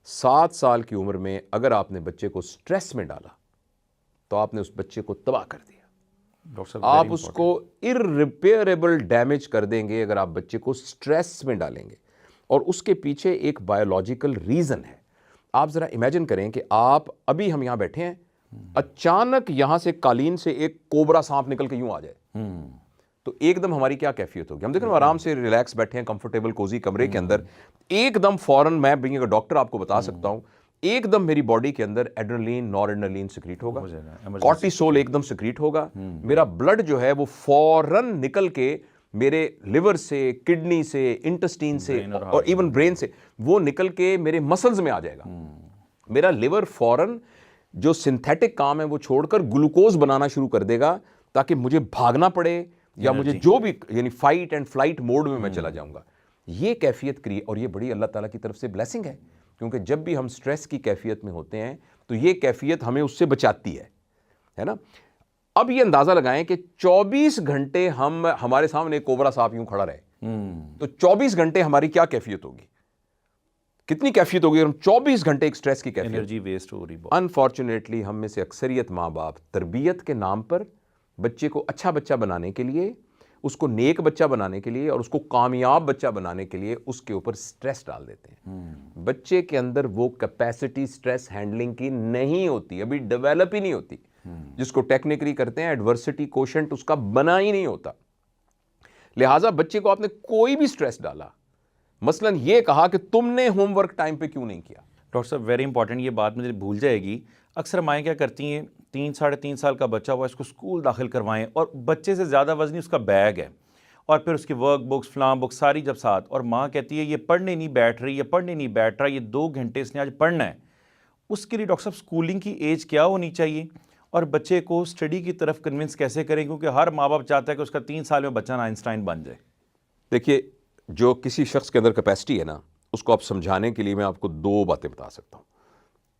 7 साल की उम्र में अगर आपने बच्चे को स्ट्रेस में डाला तो आपने उस बच्चे को तबाह कर दिया। डॉक्टर आप उसको इररिपेयरेबल डैमेज कर देंगे अगर आप बच्चे को स्ट्रेस में डालेंगे, और उसके पीछे एक बायोलॉजिकल रीजन है। आप जरा इमेजिन करें कि आप अभी हम यहां बैठे हैं, अचानक यहां से कालीन से एक कोबरा सांप निकल के यूं आ जाए तो एकदम हमारी क्या कैफियत होगी? हम देखें आराम से रिलैक्स बैठे हैं कंफर्टेबल कोजी कमरे के अंदर, एकदम फौरन मैं बीइंग अ डॉक्टर आपको बता सकता हूं, एकदम मेरी बॉडी के अंदर एड्रेनलिन नॉरएड्रेनलिन सिक्रीट होगा, कॉर्टिसोल एकदम सिक्रीट होगा, मेरा ब्लड जो है वो फौरन निकल के मेरे लिवर से, किडनी से, इंटेस्टाइन से और इवन ब्रेन से वो निकल के मेरे मसल्स में आ जाएगा। मेरा लिवर फौरन जो सिंथेटिक काम है वो छोड़कर ग्लूकोज बनाना शुरू कर देगा ताकि मुझे भागना पड़े या मुझे जो भी, यानी फाइट एंड फ्लाइट मोड में मैं चला जाऊंगा। ये कैफियत और ये बड़ी अल्लाह ताला की तरफ से ब्लेसिंग है, क्योंकि जब भी हम स्ट्रेस की कैफियत में होते हैं तो ये कैफियत हमें उससे बचाती है ना। अब ये अंदाजा लगाएं कि 24 घंटे हमारे सामने एक कोबरा सांप यूं खड़ा रहे तो 24 घंटे हमारी क्या कैफियत होगी, कितनी कैफियत होगी? हम 24 घंटे एक स्ट्रेस की कैफियत, एनर्जी वेस्ट हो रही। अनफॉर्चुनेटली हम में से अक्सरियत माँ बाप तरबियत के नाम पर बच्चे को अच्छा बच्चा बनाने के लिए, उसको नेक बच्चा बनाने के लिए और उसको कामयाब बच्चा बनाने के लिए उसके ऊपर स्ट्रेस डाल देते हैं। बच्चे के अंदर वो कैपेसिटी स्ट्रेस हैंडलिंग की नहीं होती, अभी डेवलप ही नहीं होती, जिसको टेक्निकली करते हैं एडवर्सिटी कोशेंट उसका बना ही नहीं होता। लिहाजा बच्चे को आपने कोई भी स्ट्रेस डाला, मसलन ये कहा कि तुमने होमवर्क टाइम पे क्यों नहीं किया। डॉक्टर साहब वेरी इंपॉर्टेंट, ये बात मुझे भूल जाएगी। अक्सर माएँ क्या करती हैं, 3-3.5 साल का बच्चा हुआ, इसको स्कूल दाखिल करवाएं और बच्चे से ज़्यादा वजनी उसका बैग है और फिर उसकी वर्क बुक्स फलां बुक्स सारी जब साथ, और माँ कहती है ये पढ़ने नहीं बैठ रही, ये पढ़ने नहीं बैठ रहा, ये 2 घंटे इसने आज पढ़ना है। उसके लिए डॉक्टर साहब स्कूलिंग की एज क्या होनी चाहिए और बच्चे को स्टडी की तरफ कन्विंस कैसे करें, क्योंकि हर माँ बाप चाहता है कि उसका 3 साल में बच्चा आइंस्टाइन बन जाए। देखिए, जो किसी शख्स के अंदर कैपेसिटी है ना, उसको आप समझाने के लिए मैं आपको 2 बातें बता सकता हूँ।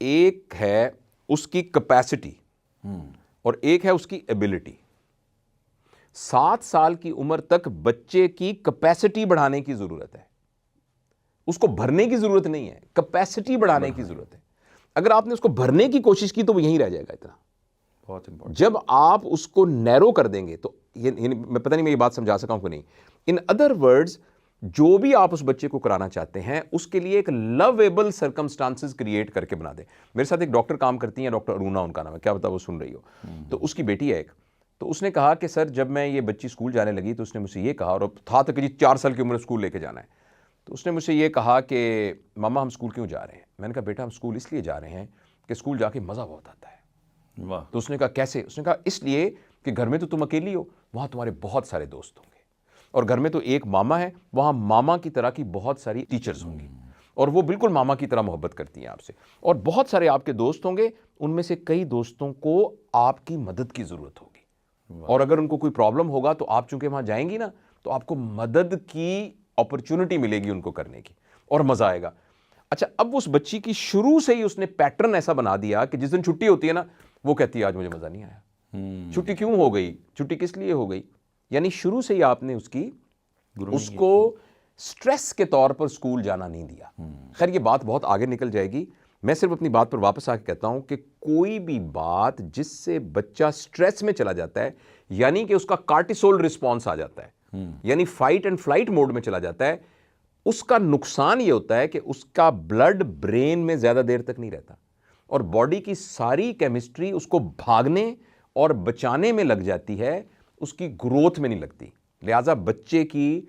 एक है उसकी कैपेसिटी और एक है उसकी एबिलिटी। 7 साल की उम्र तक बच्चे की कैपेसिटी बढ़ाने की जरूरत है, उसको भरने की जरूरत नहीं है, कैपेसिटी बढ़ाने की जरूरत है। अगर आपने उसको भरने की कोशिश की तो वो यहीं रह जाएगा। इतना बहुत इंपॉर्टेंट। जब आप उसको नैरो कर देंगे तो ये मैं पता नहीं मैं ये बात समझा सका हूं कि नहीं। इन अदर वर्ड्स, जो भी आप उस बच्चे को कराना चाहते हैं उसके लिए एक लवेबल सर्कमस्टांसेस क्रिएट करके बना दें। मेरे साथ एक डॉक्टर काम करती हैं, डॉक्टर अरुणा उनका नाम है, क्या पता वो सुन रही हो। तो उसकी बेटी है एक, तो उसने कहा कि सर जब मैं ये बच्ची स्कूल जाने लगी तो उसने मुझसे ये कहा, और था तक जी 4 साल की उम्र स्कूल लेके जाना है, तो उसने मुझसे ये कहा कि मामा हम स्कूल क्यों जा रहे हैं। मैंने कहा बेटा हम स्कूल इसलिए जा रहे हैं कि स्कूल जाके मज़ा बहुत आता है। वाह। तो उसने कहा कैसे? उसने कहा इसलिए कि घर में तो तुम अकेली हो, वहाँ तुम्हारे बहुत सारे दोस्त होंगे, और घर में तो एक मामा है, वहाँ मामा की तरह की बहुत सारी टीचर्स होंगी और वो बिल्कुल मामा की तरह मोहब्बत करती हैं आपसे, और बहुत सारे आपके दोस्त होंगे, उनमें से कई दोस्तों को आपकी मदद की ज़रूरत होगी, और अगर उनको कोई प्रॉब्लम होगा तो आप चूंकि वहाँ जाएंगी ना तो आपको मदद की अपॉर्चुनिटी मिलेगी उनको करने की, और मज़ा आएगा। अच्छा, अब उस बच्ची की शुरू से ही उसने पैटर्न ऐसा बना दिया कि जिस दिन छुट्टी होती है ना, वो कहती है आज मुझे मज़ा नहीं आया। छुट्टी क्यों हो गई, छुट्टी किस लिए हो गई? यानी शुरू से ही आपने उसको स्ट्रेस के तौर पर स्कूल जाना नहीं दिया। खैर ये बात बहुत आगे निकल जाएगी, मैं सिर्फ अपनी बात पर वापस आके कहता हूं कि कोई भी बात जिससे बच्चा स्ट्रेस में चला जाता है, यानी कि उसका कार्टिसोल रिस्पॉन्स आ जाता है, यानी फाइट एंड फ्लाइट मोड में चला जाता है, उसका नुकसान ये होता है कि उसका ब्लड ब्रेन में ज्यादा देर तक नहीं रहता और बॉडी की सारी केमिस्ट्री उसको भागने और बचाने में लग जाती है, उसकी ग्रोथ में नहीं लगती। लिहाजा बच्चे की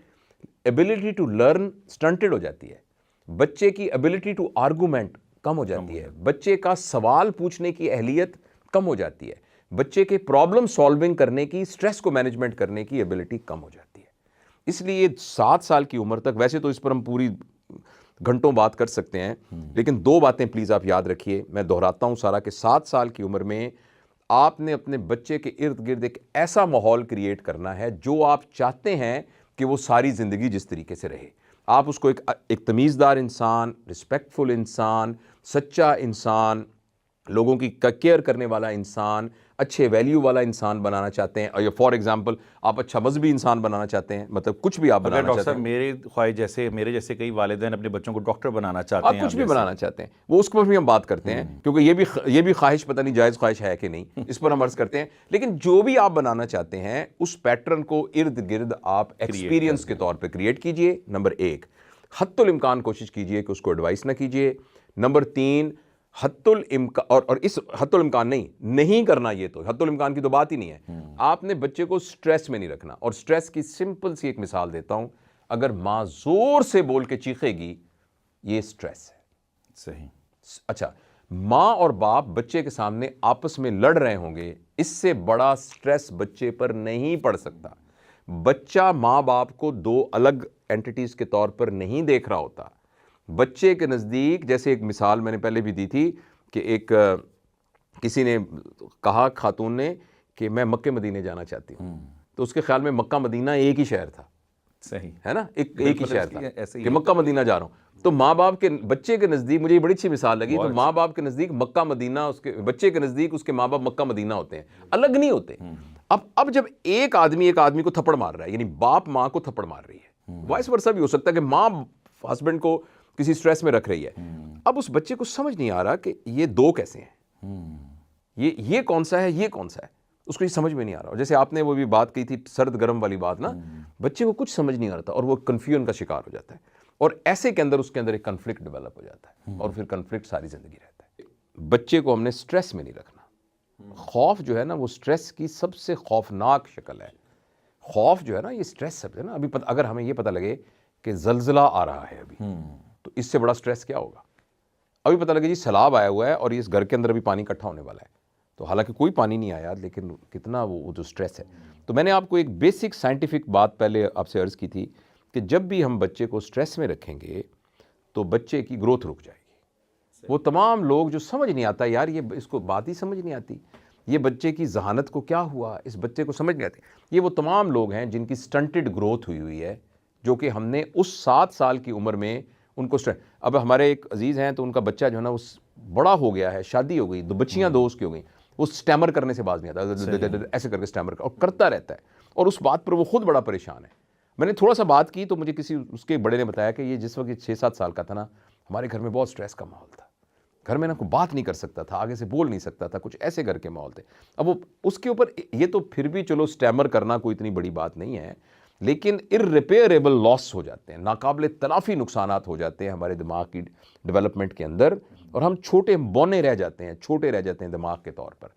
एबिलिटी टू लर्न स्टंटेड हो जाती है, बच्चे की एबिलिटी टू आर्गूमेंट कम हो जाती है, बच्चे का सवाल पूछने की अहलियत कम हो जाती है, बच्चे के प्रॉब्लम सॉल्विंग करने की, स्ट्रेस को मैनेजमेंट करने की एबिलिटी कम हो जाती है। इसलिए 7 साल की उम्र तक, वैसे तो इस पर हम पूरी घंटों बात कर सकते हैं, लेकिन 2 बातें प्लीज़ आप याद रखिए, मैं दोहराता हूं सारा, कि 7 साल की उम्र में आपने अपने बच्चे के इर्द गिर्द एक ऐसा माहौल क्रिएट करना है जो आप चाहते हैं कि वो सारी ज़िंदगी जिस तरीके से रहे। आप उसको एक तमीज़दार इंसान, रिस्पेक्टफुल इंसान, सच्चा इंसान, लोगों की केयर करने वाला इंसान, अच्छे वैल्यू वाला इंसान बनाना चाहते हैं, या फॉर एग्जांपल आप अच्छा मजहबी इंसान बनाना चाहते हैं, मतलब कुछ भी आप अगर बनाना डॉक्टर चाहते साहब हैं, मेरे जैसे कई वालिदैन अपने बच्चों को डॉक्टर बनाना चाहते आप हैं, कुछ भी बनाना चाहते हैं, वो उसके ऊपर भी हम बात करते हैं, क्योंकि ये भी ख्वाहिश पता नहीं जायज़ ख्वाहिश है कि नहीं, इस पर हम अर्ज करते हैं। लेकिन जो भी आप बनाना चाहते हैं उस पैटर्न को इर्द गिर्द आप एक्सपीरियंस के तौर पे क्रिएट कीजिए। नंबर 1, हत्तुल इम्कान कोशिश कीजिए कि उसको एडवाइस ना कीजिए। नंबर 3, हत्तुल इम्कान, और इस हत्तुल इम्कान नहीं करना, ये तो हत्तुल इम्कान की तो बात ही नहीं है। आपने बच्चे को स्ट्रेस में नहीं रखना, और स्ट्रेस की सिंपल सी एक मिसाल देता हूं, अगर मां जोर से बोल के चीखेगी, ये स्ट्रेस है। सही। अच्छा, मां और बाप बच्चे के सामने आपस में लड़ रहे होंगे, इससे बड़ा स्ट्रेस बच्चे पर नहीं पड़ सकता। बच्चा मां बाप को दो अलग एंटिटीज के तौर पर नहीं देख रहा होता। बच्चे के नज़दीक, जैसे एक मिसाल मैंने पहले भी दी थी कि किसी ने कहा, खातून ने, कि मैं मक्के मदीने जाना चाहती हूँ, तो उसके ख्याल में मक्का मदीना एक ही शहर था। सही है ना, एक ही शहर था ऐसे कि मक्का मदीना जा रहा हूँ। तो माँ बाप के बच्चे के नज़दीक, मुझे ये बड़ी अच्छी मिसाल लगी, तो माँ बाप के नज़दीक मक्का मदीना, उसके बच्चे के नज़दीक उसके माँ बाप मक्का मदीना होते हैं, अलग नहीं होते। अब जब एक आदमी को थप्पड़ मार रहा है, यानी बाप माँ को थप्पड़ मार रही है, वाइस वर्सा भी हो सकता है कि माँ हस्बैंड को किसी स्ट्रेस में रख रही है। अब उस बच्चे को समझ नहीं आ रहा कि ये दो कैसे हैं, ये कौन सा है, ये कौन सा है, उसको ये समझ में नहीं आ रहा। और जैसे आपने वो भी बात की थी सर्द गर्म वाली बात ना, बच्चे को कुछ समझ नहीं आ रहा था और वो कन्फ्यूजन का शिकार हो जाता है, और ऐसे के अंदर उसके अंदर एक कन्फ्लिक्ट डेवलप हो जाता है, और फिर कन्फ्लिक्ट सारी जिंदगी रहता है। बच्चे को हमने स्ट्रेस में नहीं रखना। खौफ जो है ना, वो स्ट्रेस की सबसे खौफनाक शक्ल है। खौफ जो है ना, ये स्ट्रेस सब है ना। अगर हमें ये पता लगे कि जलजला आ रहा है अभी, तो इससे बड़ा स्ट्रेस क्या होगा। अभी पता लगे जी सैलाब आया हुआ है और इस घर के अंदर अभी पानी इकट्ठा होने वाला है, तो हालांकि कोई पानी नहीं आया, लेकिन कितना वो जो स्ट्रेस है। तो मैंने आपको एक बेसिक साइंटिफिक बात पहले आपसे अर्ज़ की थी कि जब भी हम बच्चे को स्ट्रेस में रखेंगे तो बच्चे की ग्रोथ रुक जाएगी। वो तमाम लोग जो समझ नहीं आता, यार ये इसको बात ही समझ नहीं आती, ये बच्चे की जहानत को क्या हुआ, इस बच्चे को समझ नहीं आती, ये वो तमाम लोग हैं जिनकी स्टंटेड ग्रोथ हुई है, जो कि हमने उस 7 साल की उम्र में उनको अब हमारे एक अजीज़ हैं, तो उनका बच्चा जो है ना उस बड़ा हो गया है, शादी हो गई, 2 बच्चियां 2 उसकी हो गई, वो स्टैमर करने से बाज नहीं आता, ऐसे करके स्टैमर और करता रहता है, और उस बात पर वो खुद बड़ा परेशान है। मैंने थोड़ा सा बात की तो मुझे किसी उसके बड़े ने बताया कि ये जिस वक्त 6-7 साल का था ना, हमारे घर में बहुत स्ट्रेस का माहौल था, घर में ना कोई बात नहीं कर सकता था, आगे से बोल नहीं सकता था, कुछ ऐसे घर के माहौल थे। अब वो उसके ऊपर ये तो फिर भी चलो स्टैमर करना कोई इतनी बड़ी बात नहीं है, लेकिन इररिपेयरेबल लॉस हो जाते हैं, नाकाबिले तलाफ़ी नुकसानात हो जाते हैं हमारे दिमाग की डेवलपमेंट के अंदर, और हम छोटे बौने रह जाते हैं, छोटे रह जाते हैं दिमाग के तौर पर।